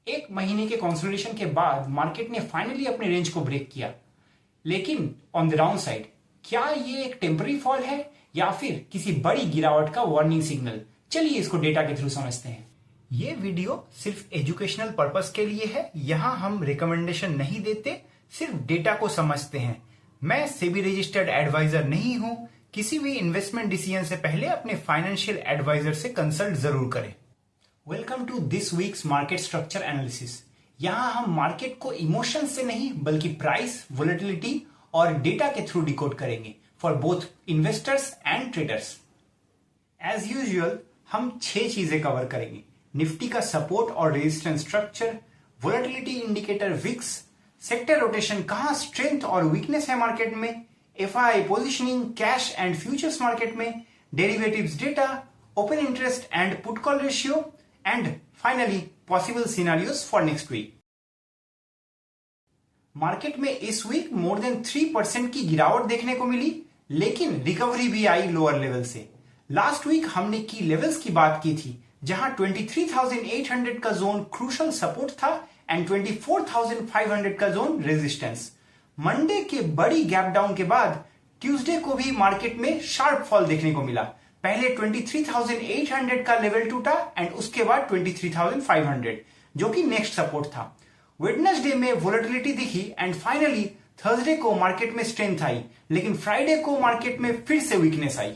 एक महीने के कंसोलिडेशन के बाद मार्केट ने फाइनली अपने रेंज को ब्रेक किया, लेकिन ऑन द डाउन साइड क्या ये एक टेम्पररी फॉल है या फिर किसी बड़ी गिरावट का वार्निंग सिग्नल? चलिए इसको डेटा के थ्रू समझते हैं। ये वीडियो सिर्फ एजुकेशनल पर्पस के लिए है, यहां हम रिकमेंडेशन नहीं देते, सिर्फ डेटा को समझते हैं। मैं सेबी रजिस्टर्ड एडवाइजर नहीं हूं। किसी भी इन्वेस्टमेंट डिसीजन से पहले अपने फाइनेंशियल एडवाइजर से कंसल्ट जरूर करें। Welcome to this week's market structure analysis. यहां हम मार्केट को इमोशन से नहीं बल्कि प्राइस, वोलेटिलिटी और डेटा के थ्रू डिकोड करेंगे for both investors and traders. As usual हम 6 चीजें कवर करेंगे। निफ्टी का सपोर्ट और resistance structure, volatility indicator VIX, sector rotation, कहां स्ट्रेंथ और वीकनेस है मार्केट में, FI positioning, cash and futures market में, derivatives data, open interest and put call ratio and finally possible scenarios for next week. Market में इस week more than 3% की गिरावट देखने को मिली, लेकिन रिकवरी भी आई लोअर लेवल से। लास्ट वीक हमने की लेवल्स की बात की थी, जहां 23,800 का जोन क्रूशल सपोर्ट था एंड 24,500 का जोन रेजिस्टेंस। मंडे के बड़ी गैप डाउन के बाद ट्यूसडे को भी मार्केट में शार्प फॉल देखने को मिला। पहले 23,800 का लेवल टूटा एंड उसके बाद 23,500 जो कि नेक्स्ट सपोर्ट था। वेडनेसडे में वोलेटिलिटी दिखी एंड फाइनली थर्सडे को मार्केट में स्ट्रेंथ आई, लेकिन फ्राइडे को मार्केट में फिर से वीकनेस आई।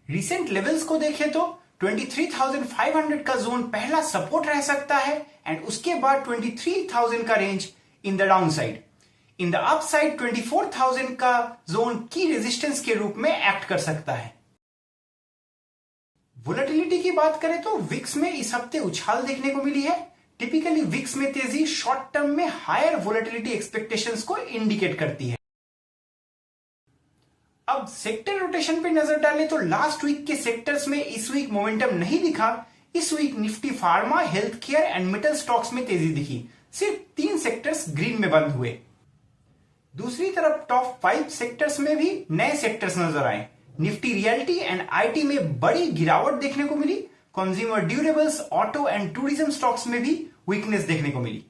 रिसेंट लेवल्स को देखें तो 23,500 का जोन पहला सपोर्ट रह सकता है एंड उसके बाद 23,000 का range in the down side. In the up side 24,000 का जोन की रेजिस्टेंस के रूप में एक्ट कर सकता है। वोलेटिलिटी की बात करें तो विक्स में इस हफ्ते उछाल देखने को मिली है। टिपिकली विक्स में तेजी शॉर्ट टर्म में हायर वोलेटिलिटी एक्सपेक्टेशंस को इंडिकेट करती है। अब सेक्टर रोटेशन पे नजर डालें तो लास्ट वीक के सेक्टर्स में इस वीक मोमेंटम नहीं दिखा। इस week Nifty pharma, health care and metal stocks में तेजी दिखी। सिर्फ 3 सेक्टर्स ग्रीन में बंद हुए। दूसरी तरफ टॉप 5 सेक्टर्स में भी नए सेक्टर्स नजर आए। निफ्टी रियल्टी एंड आईटी में बड़ी गिरावट देखने को मिली। Consumer durables, auto and tourism stocks में भी वीकनेस देखने को मिली।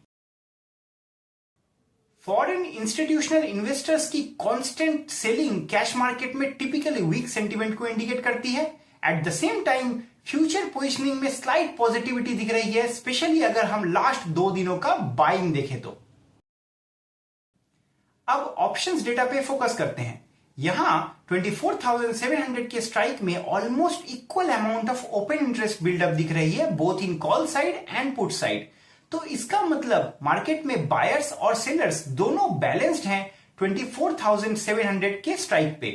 फॉरेन इंस्टीट्यूशनल इन्वेस्टर्स की कांस्टेंट सेलिंग कैश मार्केट में टिपिकली वीक सेंटीमेंट को इंडिकेट करती है। At the same time future positioning में स्लाइट पॉजिटिविटी दिख रही है, स्पेशली अगर हम लास्ट 2 दिनों का बाइंग देखें तो। अब ऑप्शंस डेटा पे फोकस करते हैं। यहां 24,700 के स्ट्राइक में almost equal amount of open interest buildup दिख रही है, both in call side and put side. तो इसका मतलब मार्केट में बायर्स और सेलर्स दोनों बैलेंस्ड हैं 24,700 के स्ट्राइक पे।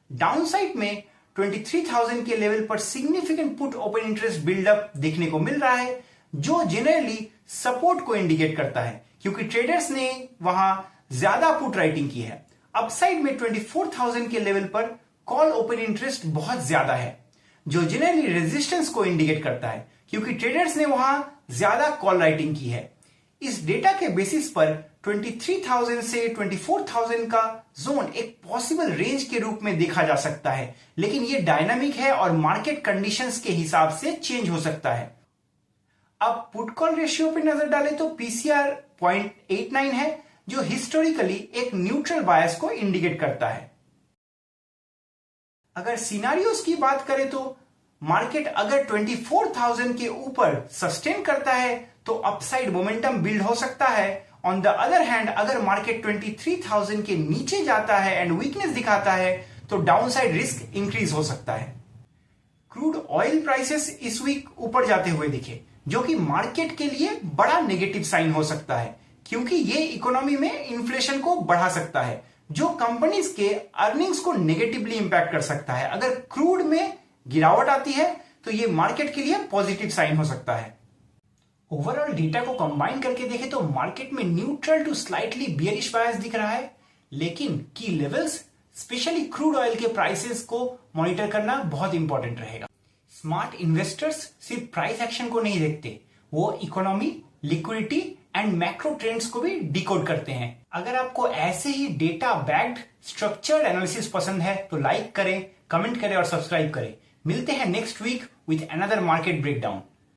डाउन साइड में 23,000 के लेवल पर significant put open interest buildup देखने को मिल रहा है, जो जनरली सपोर्ट को इंडिकेट करता है, क्योंकि ट्रेडर्स ने वहां ज्यादा पुट राइटिंग की है। अपसाइड में 24,000 के लेवल पर कॉल ओपन इंटरेस्ट बहुत ज्यादा है, जो जनरली रेजिस्टेंस को इंडिकेट करता है, क्योंकि ट्रेडर्स ने वहां ज्यादा कॉल राइटिंग की है। इस डेटा के बेसिस पर 23,000 से 24,000 का जोन एक पॉसिबल रेंज के रूप में देखा जा सकता है, लेकिन यह डायनामिक है और मार्केट कंडीशंस के हिसाब से चेंज हो सकता है। अब पुट कॉल रेशियो पे नजर डालें तो पीसीआर 0.89 है, जो हिस्टोरिकली एक न्यूट्रल बायस को इंडिकेट करता है। अगर सिनेरियोस की बात करें तो मार्केट अगर 24,000 के ऊपर सस्टेन करता है तो अपसाइड मोमेंटम बिल्ड हो सकता है। ऑन द अदर हैंड अगर मार्केट 23,000 के नीचे जाता है एंड वीकनेस दिखाता है तो डाउनसाइड रिस्क इंक्रीज हो सकता है। क्रूड ऑयल प्राइसेस इस वीक ऊपर जाते हुए दिखे, जो कि मार्केट के लिए बड़ा नेगेटिव साइन हो सकता है, क्योंकि ये इकोनॉमी में इन्फ्लेशन को बढ़ा सकता है, जो कंपनीज के अर्निंग्स को नेगेटिवली इंपैक्ट कर सकता है। अगर क्रूड में गिरावट आती है तो ये मार्केट के लिए पॉजिटिव साइन हो सकता है। ओवरऑल डेटा को कंबाइन करके देखें तो मार्केट में न्यूट्रल टू स्लाइटली बियरिश बायस दिख रहा है, लेकिन की लेवल्स स्पेशली क्रूड ऑयल के प्राइसेस को मॉनिटर करना बहुत इंपॉर्टेंट रहेगा। स्मार्ट इन्वेस्टर्स सिर्फ प्राइस एक्शन को नहीं देखते, वो economy, liquidity and macro trends को भी डिकोड करते हैं। अगर आपको ऐसे ही डेटा बैक्ड स्ट्रक्चर्ड एनालिसिस पसंद है तो लाइक करें, कमेंट करें और सब्सक्राइब करें। मिलते हैं next week with another market breakdown.